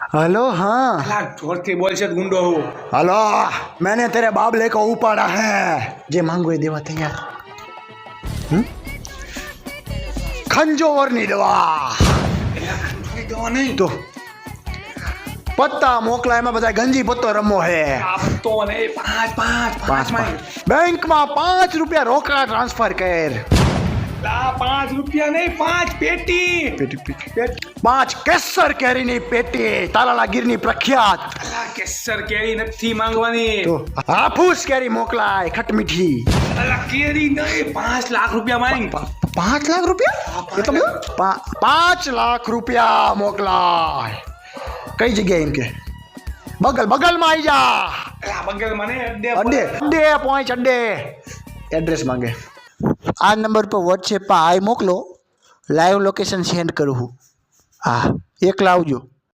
Hello हाँ अला जोर से बोल से गुंडो हो। हेलो मैंने तेरे बाबले को उपाड़ा है जे मांगो ये देवा तैयार खंजो और नहीं दवा दवा नहीं तो पत्ता मोकला में बता गंजी पत्तो रमो है आप तो नहीं पाँच में बैंक में 5 रुपया रोकड़ा ट्रांसफर कर ला 5 रुपया नहीं 5 पेटी पेटी 5 केसर केरी ની પેટી તાલાલા ગીરની પ્રખ્યાત अला केसर केरी નથી માંગવાની તો હાફૂસ કેરી મોકલાય ખટ મીઠી अला केरी नहीं 5 लाख रुपया मांग 5 लाख रुपया ये तो 5 लाख रुपया मोकलाय कई जगह इनके बगल बगल में आई जा अला बगल माने अड्डे अड्डे अड्डे पहुंच अड्डे एड्रेस मांगे आ नंबर पर व्हाट्सएप पर हाय मोकलो लाइव लोकेशन सेंड करूँ हाँ एक लावजो।